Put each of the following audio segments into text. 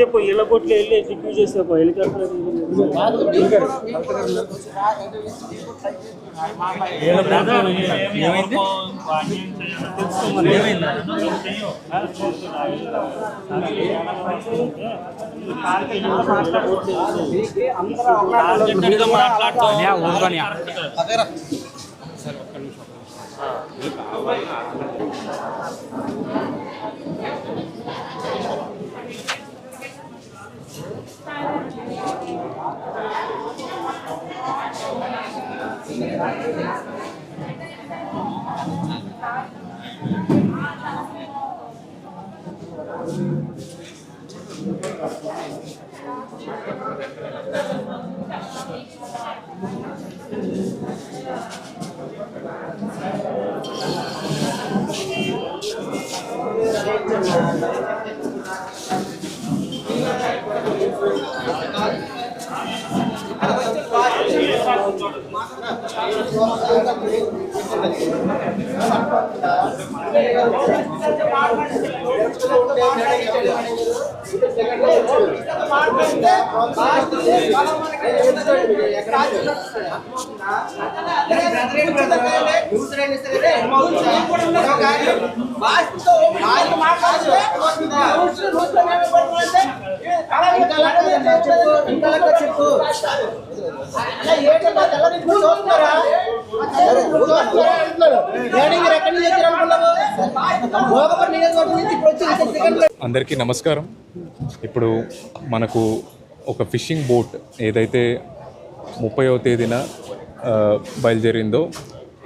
చెప్పు ఇళ్ళ కొట్లు వెళ్ళి రిక్యూ చేసావు హెలికాప్టర్ అందరికీ నమస్కారం. ఇప్పుడు మనకు ఒక ఫిషింగ్ బోట్ ఏదైతే 30వ తేదీన బయలుదేరిందో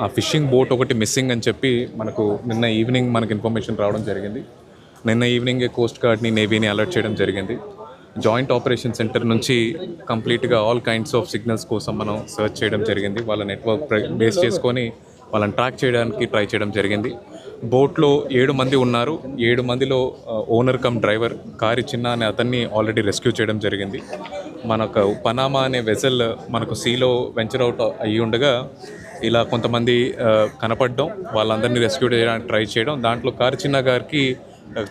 ఆ ఫిషింగ్ బోట్ ఒకటి మిస్సింగ్ అని చెప్పి మనకు నిన్న ఈవినింగ్ మనకు ఇన్ఫర్మేషన్ రావడం జరిగింది. నిన్న ఈవినింగే కోస్ట్ గార్డ్ని, నేవీని అలర్ట్ చేయడం జరిగింది. జాయింట్ ఆపరేషన్ సెంటర్ నుంచి కంప్లీట్గా ఆల్ కైండ్స్ ఆఫ్ సిగ్నల్స్ కోసం మనం సర్చ్ చేయడం జరిగింది. వాళ్ళ నెట్వర్క్ బేస్ చేసుకొని వాళ్ళని ట్రాక్ చేయడానికి ట్రై చేయడం జరిగింది. బోట్లో 7 మంది ఉన్నారు. 7 మందిలో ఓనర్ కమ్ డ్రైవర్ కారి చిన్న అనే అతన్ని ఆల్రెడీ రెస్క్యూ చేయడం జరిగింది. మనకు పనామా అనే వెసల్ మనకు సీలో వెంచర్ అవుట్ అయ్యి ఉండగా ఇలా కొంతమంది కనపడడం, వాళ్ళందరినీ రెస్క్యూ చేయడానికి ట్రై చేయడం, దాంట్లో కారి చిన్న గారికి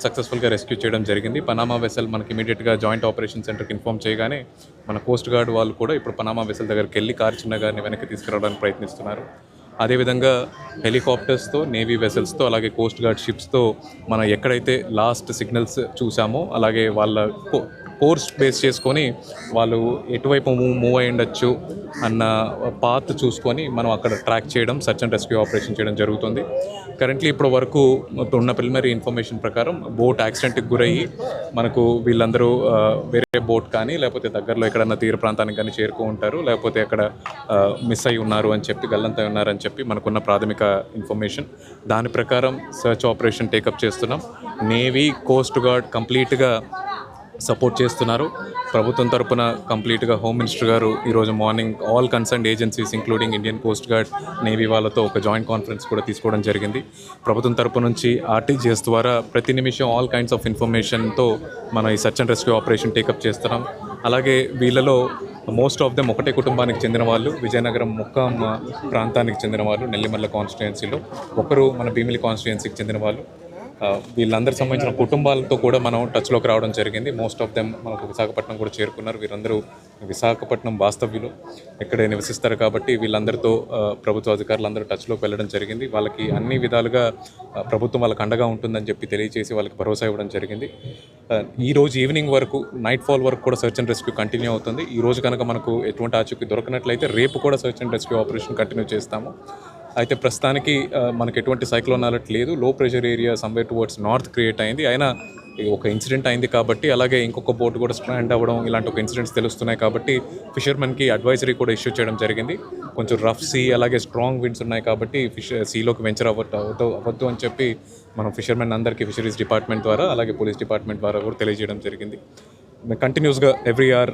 సక్సెస్ఫుల్గా రెస్క్యూ చేయడం జరిగింది. పనామా వెసల్ మనకి ఇమీడియట్గా జాయింట్ ఆపరేషన్ సెంటర్కి ఇన్ఫామ్ చేయగానే మన కోస్ట్ గార్డ్ వాళ్ళు కూడా ఇప్పుడు పనామా వెసల్ దగ్గరికి వెళ్ళి కారి చిన్న గారిని వెనక్కి తీసుకురావడానికి ప్రయత్నిస్తున్నారు. అదేవిధంగా హెలికాప్టర్స్తో, నేవీ వెసల్స్తో, అలాగే కోస్ట్ గార్డ్ షిప్స్తో మనం ఎక్కడైతే లాస్ట్ సిగ్నల్స్ చూసామో అలాగే వాళ్ళ కోర్స్ బేస్ చేసుకొని వాళ్ళు ఎటువైపు మూవ్ అయి ఉండొచ్చు అన్న పాత్ చూసుకొని మనం అక్కడ ట్రాక్ చేయడం, సర్చ్ అండ్ రెస్క్యూ ఆపరేషన్ చేయడం జరుగుతుంది. కరెంట్లీ ఇప్పుడు వరకు ఉన్న ప్రిలిమినరీ ఇన్ఫర్మేషన్ ప్రకారం బోట్ యాక్సిడెంట్కి గురయ్యి మనకు వీళ్ళందరూ వేరే బోట్ కానీ లేకపోతే దగ్గరలో ఎక్కడన్నా తీర ప్రాంతానికి కానీ చేరుకో ఉంటారు, లేకపోతే అక్కడ మిస్ అయి ఉన్నారు అని చెప్పి, గల్లంతై ఉన్నారని చెప్పి మనకున్న ప్రాథమిక ఇన్ఫర్మేషన్. దాని ప్రకారం సర్చ్ ఆపరేషన్ టేకప్ చేస్తున్నాం. నేవీ, కోస్ట్ గార్డ్ కంప్లీట్గా సపోర్ట్ చేస్తున్నారు. ప్రభుత్వం తరపున కంప్లీట్గా హోమ్ మినిస్టర్ గారు ఈరోజు morning all concerned agencies including Indian coast guard, navy వాళ్ళతో ఒక జాయింట్ కాన్ఫరెన్స్ కూడా తీసుకోవడం జరిగింది. ప్రభుత్వం తరపు నుంచి ఆర్టీజీఎస్ ద్వారా ప్రతి నిమిషం ఆల్ కైండ్స్ ఆఫ్ ఇన్ఫర్మేషన్తో మనం ఈ search and rescue operation take up చేస్తున్నాం. అలాగే వీళ్ళలో మోస్ట్ ఆఫ్ దెమ్ ఒకటే కుటుంబానికి చెందిన వాళ్ళు, విజయనగరం ముక్కాం ప్రాంతానికి చెందిన వాళ్ళు, నెల్లిమర్ల కాన్స్టిట్యుయెన్సీలో, ఒకరు మన భీమిలి కాన్స్టిట్యుయెన్సీకి చెందిన వాళ్ళు. వీళ్ళందరికి సంబంధించిన కుటుంబాలతో కూడా మనం టచ్లోకి రావడం జరిగింది. మోస్ట్ ఆఫ్ దెమ్ మనకు విశాఖపట్నం కూడా చేరుకున్నారు. వీరందరూ విశాఖపట్నం వాస్తవ్యులు, ఇక్కడే నివసిస్తారు కాబట్టి వీళ్ళందరితో ప్రభుత్వ అధికారులందరూ టచ్లోకి వెళ్ళడం జరిగింది. వాళ్ళకి అన్ని విధాలుగా ప్రభుత్వం వాళ్ళకి అండగా ఉంటుందని చెప్పి తెలియజేసి వాళ్ళకి భరోసా ఇవ్వడం జరిగింది. ఈరోజు ఈవినింగ్ వరకు, నైట్ ఫాల్ వరకు కూడా సర్చ్ అండ్ రెస్క్యూ కంటిన్యూ అవుతుంది. ఈరోజు కనుక మనకు ఎటువంటి ఆచూకీ దొరకనట్లయితే రేపు కూడా search and rescue operation continue చేస్తాము. అయితే ప్రస్తుతానికి మనకు ఎటువంటి సైక్లోన్ అలర్ట్ లేదు. లో pressure area somewhere towards north create అయింది. అయినా ఒక ఇన్సిడెంట్ అయింది కాబట్టి, అలాగే ఇంకొక బోట్ కూడా స్ట్రాండ్ అవ్వడం ఇలాంటి ఒక ఇన్సిడెంట్స్ తెలుస్తున్నాయి కాబట్టి ఫిషర్మెన్కి అడ్వైజరీ కూడా ఇష్యూ చేయడం జరిగింది. కొంచెం రఫ్ సీ అలాగే స్ట్రాంగ్ విండ్స్ ఉన్నాయి కాబట్టి సీలోకి వెంచర్ అవ్వద్దు అని చెప్పి మనం ఫిషర్మెన్ అందరికీ ఫిషరీస్ డిపార్ట్మెంట్ ద్వారా అలాగే పోలీస్ డిపార్ట్మెంట్ ద్వారా కూడా తెలియజేయడం జరిగింది. కంటిన్యూస్గా ఎవ్రీ ఇయర్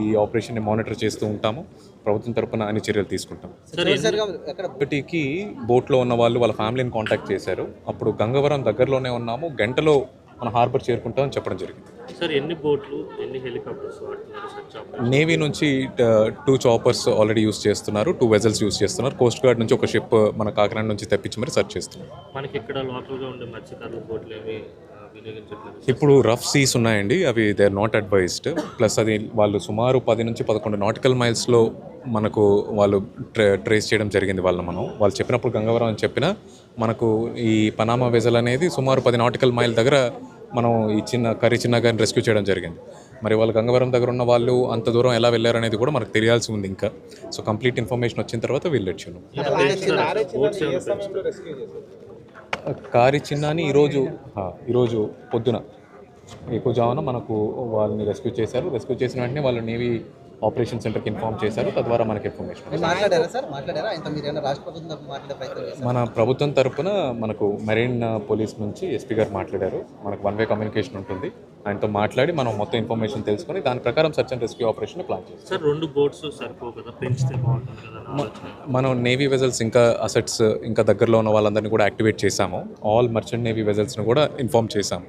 ఈ ఆపరేషన్ని మానిటర్ చేస్తూ ఉంటాము. ప్రభుత్వం తరపున అన్ని చర్యలు తీసుకుంటాం. ఇప్పటికి బోట్లో ఉన్న వాళ్ళు వాళ్ళ ఫ్యామిలీని కాంటాక్ట్ చేశారు. అప్పుడు గంగవరం దగ్గరలోనే ఉన్నాము, గంటలో మన హార్బర్ చేరుకుంటామని చెప్పడం జరిగింది. సార్ ఎన్ని బోట్లు, ఎన్ని హెలికాప్టర్స్? నేవీ నుంచి 2 చాపర్స్ ఆల్రెడీ యూస్ చేస్తున్నారు, 2 వెజల్స్ యూస్ చేస్తున్నారు. కోస్ట్ గార్డ్ నుంచి ఒక షిప్ మన కాకినాడ నుంచి తెప్పించి మరి సర్చ్ చేస్తున్నారు. మనకి ఇక్కడ లోకల్గా ఉండే మత్స్యకారుల బోట్లు ఏమి వినియోగించట్లేదు. ఇప్పుడు రఫ్ సీస్ ఉన్నాయండి, అవి they are not advised. Plus అది వాళ్ళు సుమారు 10 నుంచి 11 నాటికల్ మైల్స్లో మనకు వాళ్ళు ట్రేస్ చేయడం జరిగింది. వాళ్ళు చెప్పినప్పుడు గంగవరం అని చెప్పిన మనకు ఈ పనామా వెజల్ అనేది సుమారు 10 నాటికల్ మైల్ దగ్గర మనం ఈ చిన్న గారిని రెస్క్యూ చేయడం జరిగింది. మరి వాళ్ళు గంగవరం దగ్గర ఉన్న వాళ్ళు అంత దూరం ఎలా వెళ్ళారనేది కూడా మనకు తెలియాల్సి ఉంది ఇంకా. సో కంప్లీట్ ఇన్ఫర్మేషన్ వచ్చిన తర్వాత వీళ్ళు వచ్చాను. కారి చిన్నాని ఈరోజు పొద్దున ఎక్కువ జామున మనకు వాళ్ళని రెస్క్యూ చేశారు. రెస్క్యూ చేసిన వెంటనే వాళ్ళు నేవీ ఆపరేషన్ సెంటర్కి ఇన్ఫార్మ్ చేశారు. తద్వారా మనకి ఇన్ఫర్మేషన్ మన ప్రభుత్వం తరపున మనకు మెరైన్ పోలీస్ నుంచి ఎస్పీ గారు మాట్లాడారు. మనకు 1-వే కమ్యూనికేషన్ ఉంటుంది. ఆయనతో మాట్లాడి మనం మొత్తం ఇన్ఫర్మేషన్ తెలుసుకొని దాని ప్రకారం search and rescue operation plan చేస్తాం. సార్ 2 బోట్స్ సరిపోవు కదా, పెంచితే బాగుంటుంది కదా. మనం నేవీ వెజల్స్ ఇంకా అసెట్స్ ఇంకా దగ్గరలో ఉన్న వాళ్ళందరినీ కూడా యాక్టివేట్ చేశాము. ఆల్ మర్చెంట్ నేవీ వెజల్స్ని కూడా ఇన్ఫార్మ్ చేశాము.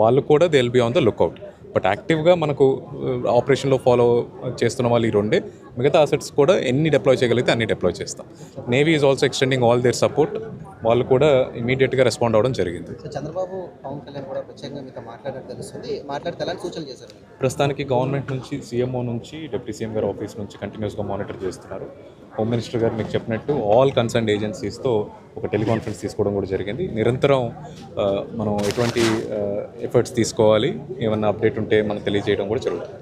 వాళ్ళు కూడా they will be on the lookout. But యాక్టివ్గా మనకు ఆపరేషన్లో ఫాలో చేస్తున్న వాళ్ళు ఈ 2. మిగతా అసెట్స్ కూడా ఎన్ని డిప్లాయ్ చేయగలిగితే అన్ని డిప్లాయ్ చేస్తాం. Navy is also extending all their support. వాళ్ళు కూడా ఇమీడియట్గా రెస్పాండ్ అవ్వడం జరిగింది. చంద్రబాబు పవన్ కళ్యాణ్ కూడా ప్రత్యేకంగా మీతో మాట్లాడడం తెలుస్తుంది. మాట్లాడితే ఎలాంటి సూచనలు చేశారు? ప్రస్తుతానికి గవర్నమెంట్ నుంచి సీఎంఓ నుంచి డిప్యూటీ సీఎం గారి ఆఫీస్ నుంచి కంటిన్యూస్గా మానిటర్ చేస్తున్నారు. హోమ్ మినిస్టర్ గారు మీకు చెప్పినట్టు ఆల్ కన్సర్న్ ఏజెన్సీస్తో ఒక టెలికాన్ఫరెన్స్ తీసుకోవడం కూడా జరిగింది. నిరంతరం మనం ఎటువంటి ఎఫర్ట్స్ తీసుకోవాలి, ఏమన్నా అప్డేట్ ఉంటే మనం తెలియజేయడం కూడా జరుగుతుంది.